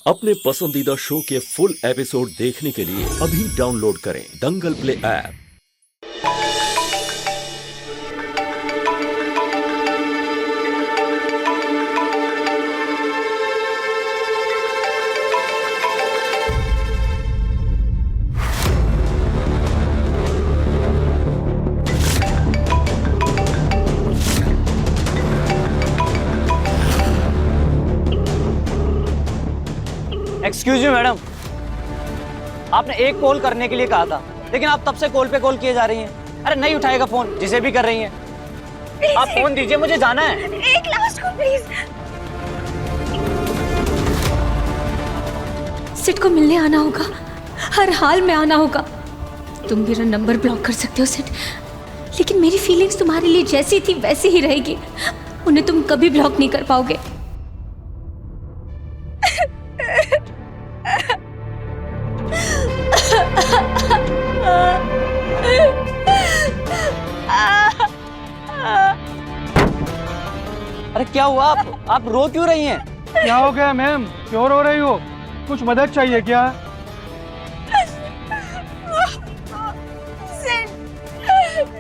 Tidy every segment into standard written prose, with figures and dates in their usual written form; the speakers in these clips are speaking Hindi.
अपने पसंदीदा शो के फुल एपिसोड देखने के लिए अभी डाउनलोड करें Dangal play app. Excuse me madam, आपने एक कॉल करने के लिए कहा था, लेकिन आप तब से कॉल पे कॉल किए जा रही हैं। अरे नहीं उठाएगा फोन, जिसे भी कर रही हैं। आप फोन दीजिए, मुझे जाना है। एक लास्ट कॉल प्लीज। सिट को मिलने आना होगा, हर हाल में आना होगा। तुम मेरा नंबर ब्लॉक कर सकते हो सिट, लेकिन मेरी फीलिंग्स तुम्हारे लिए जैसी थी वैसी ही रहेगी। उन्हें तुम कभी ब्लॉक नहीं कर पाओगे। अरे क्या हुआ? आप रो क्यों रही हैं? क्या हो गया मैम, क्यों रो रही हो? कुछ मदद चाहिए क्या?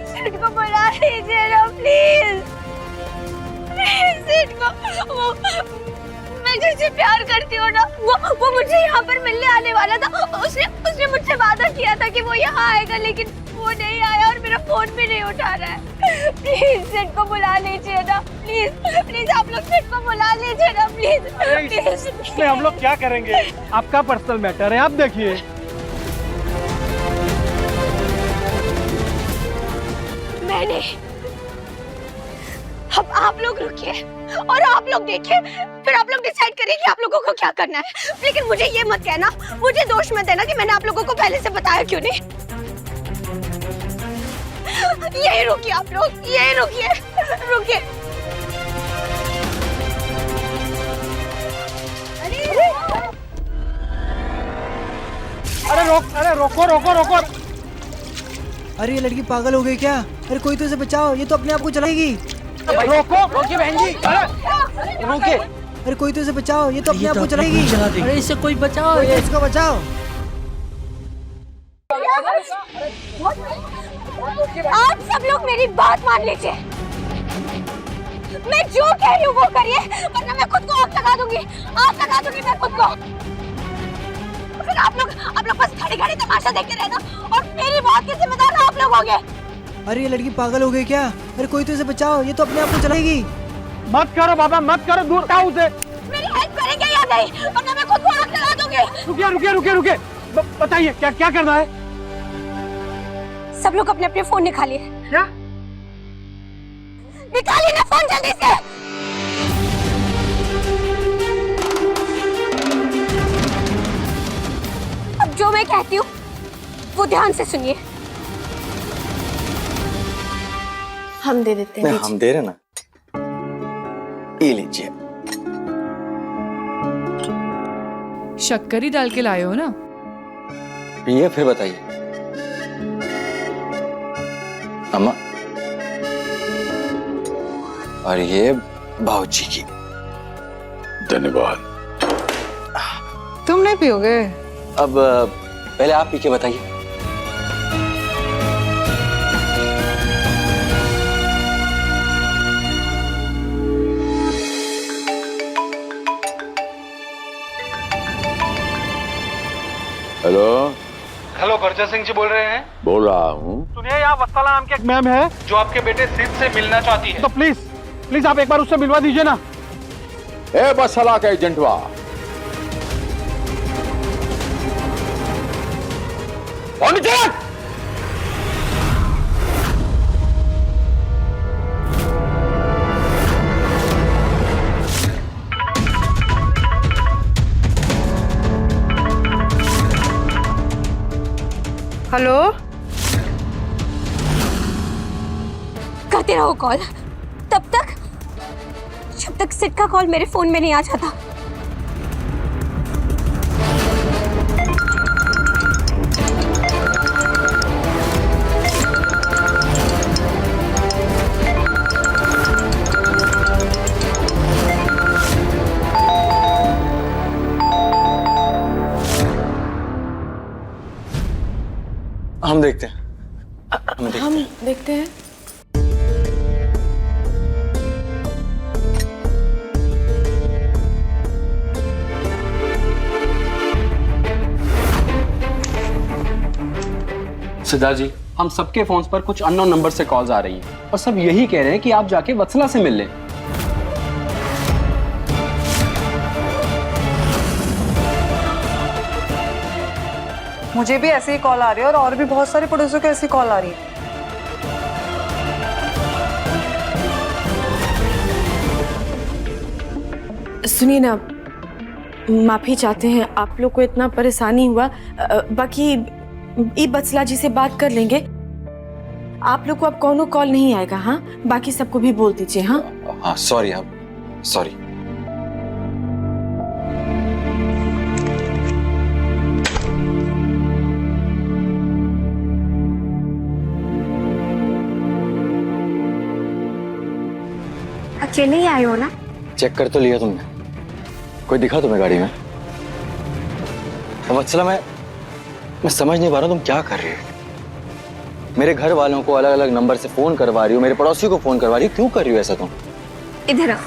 सिट को बुला लीजिए ना प्लीज। सिट को, मैं जिससे प्यार करती हूँ ना, वो मुझे यहाँ पर मिलने आने वाला था। उसने मुझसे वादा किया था कि वो यहाँ आएगा, लेकिन वो नहीं आया और मेरा फोन भी नहीं उठा रहा है। प्लीज सिट को बुला लीजिए ना, प्लीज प्लीज आप लोग सिट को बुला लीजिए ना प्लीज। इसमें हम लोग क्या करेंगे? आपका पर्सनल मैटर है, आप देखिए। मैंने, अब आप लोग रुकिए और आप लोग देखिए, फिर आप लोग डिसाइड करिए कि आप लोगों को क्या करना है। लेकिन मुझे ये मत कहना, मुझे दोष मत देना कि मैंने आप लोगों को पहले से बताया क्यों नहीं। यही रुकिए आप लोग, यही रुकिए, रुकिए। अरे रोको रोको रोको। अरे ये लड़की पागल हो गई क्या? अरे कोई तो इसे बचाओ, ये तो अपने आप को चलाएगी। रोको, रोकिए बहन जी, रोकिए। अरे कोई तो इसे बचाओ, ये तो अपने आप को चलाएगी। अरे इसे कोई बचाओ, ये इसको बचाओ। आप सब लोग मेरी बात मान लीजिए। मैं जो कह रही हूँ वो करिए, वरना मैं खुद को आग लगा दूंगी। आग लगा दूंगी मैं खुद को। फिर आप लोग बस खड़े खड़े तमाशा देखते रहना और मेरी बात के जिम्मेदार आप लोग होंगे। अरे ये लड़की पागल हो गई क्या? अरे कोई तो इसे बचाओ, ये तो अपने आप को चलाएगी। मत करो बाबा, मत करो, दूर हटाओ उसे। मेरी हेल्प करेंगे या नहीं, वरना मैं खुद को आग लगा दूंगी। रुकिए रुकिए रुकिए रुकिए, बताइए क्या क्या करना है? सब लोग अपने अपने फोन निकालिए। क्या? निकालिए ना फोन जल्दी से। अब जो मैं कहती हूँ वो ध्यान से सुनिए। हम दे देते हैं। हम दे रहे ना, ये लीजिए। शक्कर ही डाल के लाए हो ना? पिए फिर बताइए। अम्मा, और ये भाऊजी की। धन्यवाद। तुम नहीं पियोगे? अब पहले आप पी के बताइए। हेलो हेलो, गुरजर सिंह जी बोल रहे हैं? बोल रहा हूँ। सुनिए, यहाँ वत्सला नाम की एक मैम है जो आपके बेटे सिद्ध से मिलना चाहती है। तो प्लीज प्लीज आप एक बार उससे मिलवा दीजिए ना। ए बसला का एजेंटवा, हेलो, करते रहो कॉल तब तक जब तक सिट का कॉल मेरे फोन में नहीं आ जाता। हम देखते हैं। हम देखते हैं। सिद्धार्थ जी, हम सबके फोन्स पर कुछ अननोन नंबर से कॉल्स आ रही हैं और सब यही कह रहे हैं कि आप जाके वत्सला से मिल लें। मुझे भी ऐसे ही कॉल आ रही है और भी बहुत सारे पड़ोसियों को ऐसी कॉल आ रही है। सुनिए ना, माफी चाहते हैं, आप लोग को इतना परेशानी हुआ। बाकी ये वत्सला जी से बात कर लेंगे। आप लोग को अब कौनो कॉल नहीं आएगा। हाँ, बाकी सबको भी बोल दीजिए। हाँ हाँ, सॉरी आप, सॉरी। अकेले ही आए हो ना? चेक कर तो लिया तुमने? कोई दिखा तुम्हें गाड़ी में? वत्सला, मैं समझ नहीं पा रहा हूँ तुम क्या कर रही हो। मेरे घर वालों को अलग अलग नंबर से फोन करवा रही हो, मेरे पड़ोसियों को फोन करवा रही हो, क्यों कर रही हो ऐसा तुम? इधर आओ।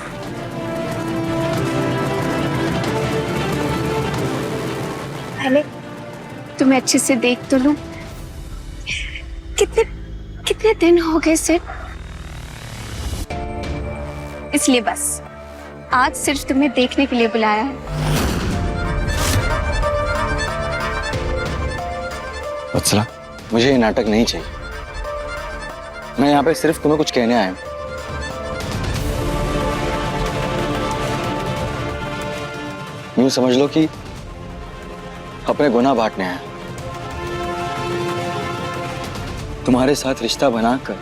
पहले तुम्हें अच्छे से देख तो लूं। कितने दिन हो गए सिर्फ, इसलिए बस आज सिर्फ तुम्हें देखने के लिए बुलाया है। वत्सला, मुझे ये नाटक नहीं चाहिए। मैं यहाँ पे सिर्फ तुम्हें कुछ कहने आया हूँ। यूं समझ लो कि अपने गुनाह बांटने आया। तुम्हारे साथ रिश्ता बनाकर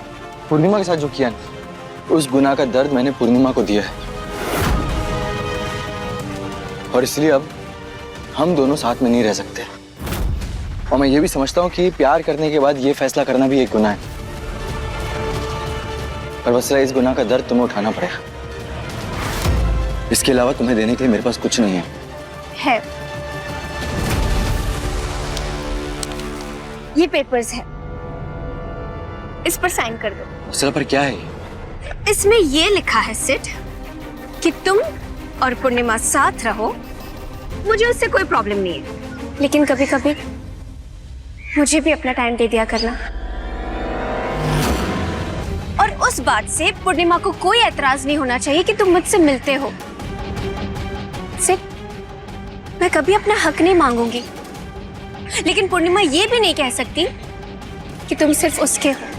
पूर्णिमा के साथ जो किया ना, उस गुनाह का दर्द मैंने पूर्णिमा को दिया है। और इसलिए अब हम दोनों साथ में नहीं रह सकते। और मैं ये भी समझता हूँ कि प्यार करने के बाद ये फैसला करना भी एक गुनाह है। पर वत्सला, इस गुनाह का दर्द तुम्हें उठाना पड़ेगा। इसके अलावा तुम्हें देने के लिए मेरे पास कुछ नहीं है। ये पेपर्स है, इस पर साइन कर दो। वत्सला, पर क्या है ये? इसमें ये लिखा है सिड कि तुम और पूर्णिमा साथ रहो। मुझे उससे कोई प्रॉब्लम नहीं है, लेकिन कभी कभी मुझे भी अपना टाइम दे दिया करना। और उस बात से पूर्णिमा को कोई एतराज नहीं होना चाहिए कि तुम मुझसे मिलते हो। सिड, मैं कभी अपना हक नहीं मांगूंगी, लेकिन पूर्णिमा ये भी नहीं कह सकती कि तुम सिर्फ उसके हो।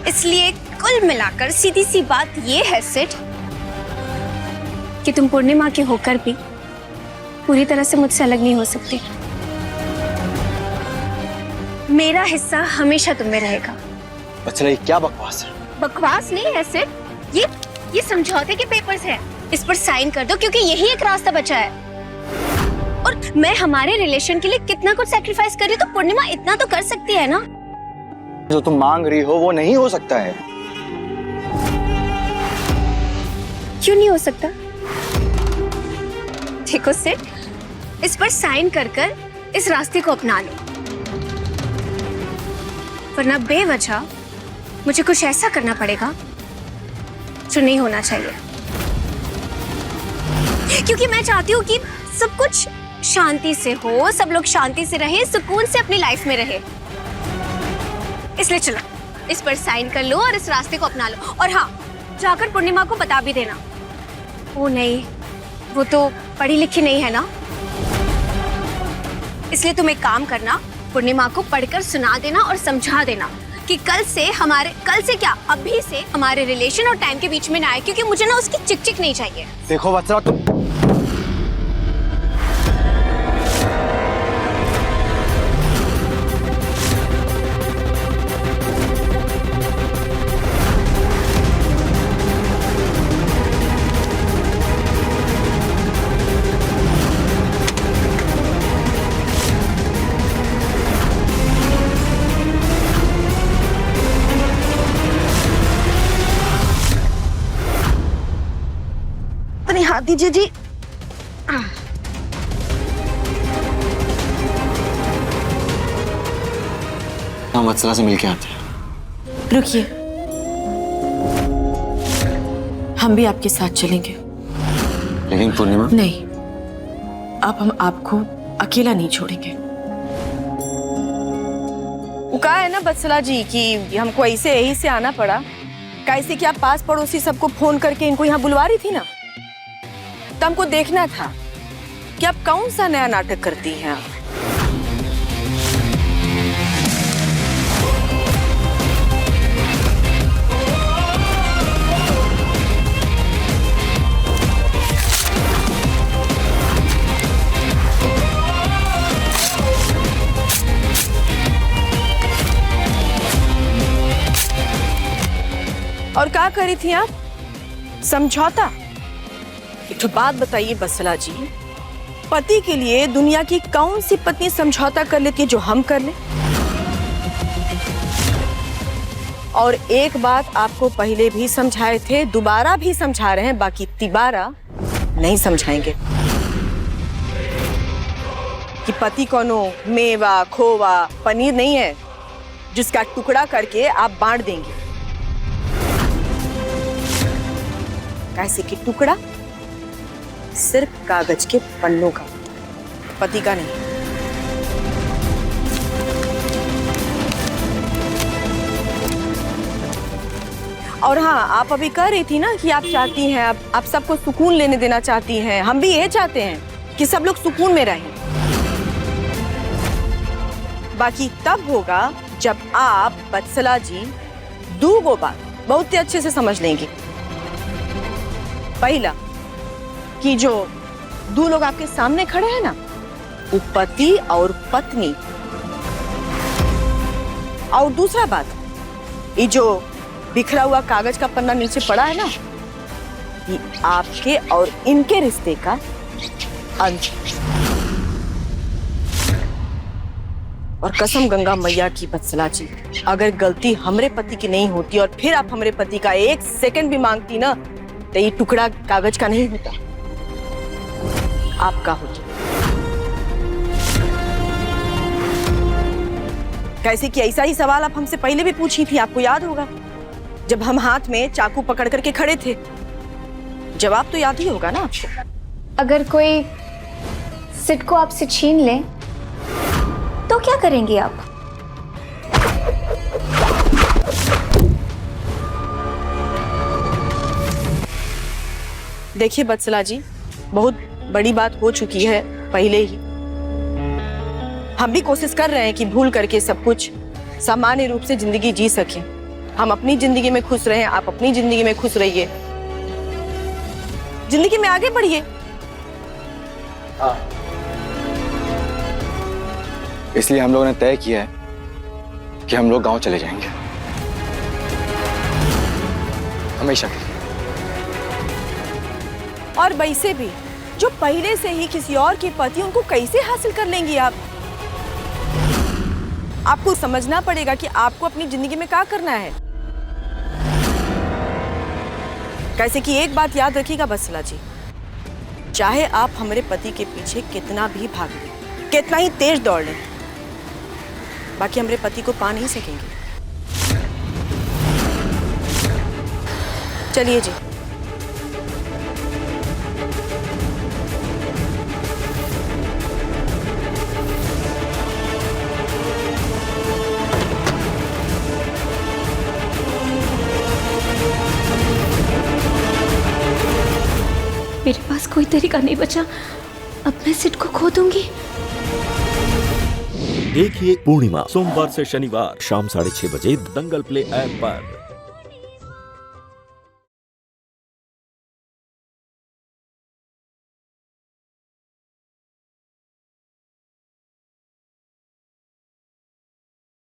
इसलिए कुल मिलाकर सीधी सी बात ये है सिड कि तुम पूर्णिमा के होकर भी पूरी तरह से मुझसे अलग नहीं हो सकती। मेरा हिस्सा हमेशा तुम में रहेगा। वत्सला, ये क्या बकवास है? बकवास नहीं है सिड, ये समझौते के पेपर्स हैं। इस पर साइन कर दो, क्योंकि यही एक रास्ता बचा है। और मैं हमारे रिलेशन के लिए कितना कुछ सैक्रिफाइस कर रही हूँ, तो पूर्णिमा इतना तो कर सकती है ना। जो तुम मांग रही हो वो नहीं हो सकता है। क्यों नहीं हो सकता? देखो सिड, इस पर साइन कर कर इस रास्ते को अपना लो, वरना बेवजह मुझे कुछ ऐसा करना पड़ेगा जो नहीं होना चाहिए। क्योंकि मैं चाहती हूँ कि सब कुछ शांति से हो, सब लोग शांति से रहे, सुकून से अपनी लाइफ में रहे। इसलिए चलो, इस पर साइन कर लो और इस रास्ते को अपना लो। और हाँ, जाकर पूर्णिमा को बता भी देना। वो नहीं, वो तो पढ़ी लिखी नहीं है ना, इसलिए तुम एक काम करना, पूर्णिमा को पढ़कर सुना देना और समझा देना कि कल से क्या, अभी से हमारे रिलेशन और टाइम के बीच में ना आए, क्योंकि मुझे ना उसकी चिक चिक नहीं चाहिए। देखो वत्सला, तुम हाथ दीजिए जी। हम वत्सला से मिलके आते हैं। रुकिए, हम भी आपके साथ चलेंगे। लेकिन पूर्णिमा, नहीं, अब हम आपको अकेला नहीं छोड़ेंगे। वो कहा है ना वत्सला जी कि हमको ऐसे यही से आना पड़ा, कैसे कि आप पास पड़ोसी सबको फोन करके इनको यहाँ बुलवा रही थी ना, तो हमको देखना था कि आप कौन सा नया नाटक करती हैं आप। और क्या करी थी आप? समझौता? एक तो बात बताइए वत्सला जी, पति के लिए दुनिया की कौन सी पत्नी समझौता कर लेती है जो हम कर ले? और एक बात आपको पहले भी समझाए थे, दोबारा भी समझा रहे हैं, बाकी तिबारा नहीं समझाएंगे कि पति कोनो मेवा, खोवा, पनीर नहीं है जिसका टुकड़ा करके आप बांट देंगे। कैसे कि टुकड़ा सिर्फ कागज के पन्नों का, पति का नहीं। और हाँ, आप अभी कह रही थी ना कि आप चाहती हैं, आप सबको सुकून लेने देना चाहती हैं। हम भी ये चाहते हैं कि सब लोग सुकून में रहें। बाकी तब होगा जब आप वत्सला जी दो बात बहुत ही अच्छे से समझ लेंगी। पहला कि जो दो लोग आपके सामने खड़े हैं ना, वो पति और पत्नी। और दूसरा बात, ये जो बिखरा हुआ कागज का पन्ना नीचे पड़ा है ना, ये आपके और इनके रिश्ते का अंत। और कसम गंगा मैया की वत्सला जी, अगर गलती हमरे पति की नहीं होती और फिर आप हमरे पति का एक सेकंड भी मांगती ना, तो ये टुकड़ा कागज का नहीं होता, आपका होता। कैसे कि ऐसा ही सवाल आप हमसे पहले भी पूछी थी, आपको याद होगा, जब हम हाथ में चाकू पकड़ करके खड़े थे। जवाब तो याद ही होगा ना आपको। अगर कोई सिट को आपसे छीन ले तो क्या करेंगी आप? देखिए वत्सला जी, बहुत बड़ी बात हो चुकी है पहले ही। हम भी कोशिश कर रहे हैं कि भूल करके सब कुछ सामान्य रूप से जिंदगी जी सकें। हम अपनी जिंदगी में खुश रहें, आप अपनी जिंदगी में खुश रहिए, जिंदगी में आगे बढ़िए। इसलिए हम लोगों ने तय किया है कि हम लोग गांव चले जाएंगे, हमेशा के लिए। और वैसे भी जो पहले से ही किसी और के पति, उनको कैसे हासिल कर लेंगी आप? आपको समझना पड़ेगा कि आपको अपनी जिंदगी में क्या करना है। कैसे कि एक बात याद रखिएगा वत्सला जी, चाहे आप हमारे पति के पीछे कितना भी भाग लें, कितना ही तेज दौड़ लें, बाकी हमारे पति को पा नहीं सकेंगे। चलिए जी। मेरे पास कोई तरीका नहीं बचा, अब मैं सिट को खो दूंगी। देखिए पूर्णिमा सोमवार से शनिवार शाम 6:30 बजे दंगल प्ले ऐप पर।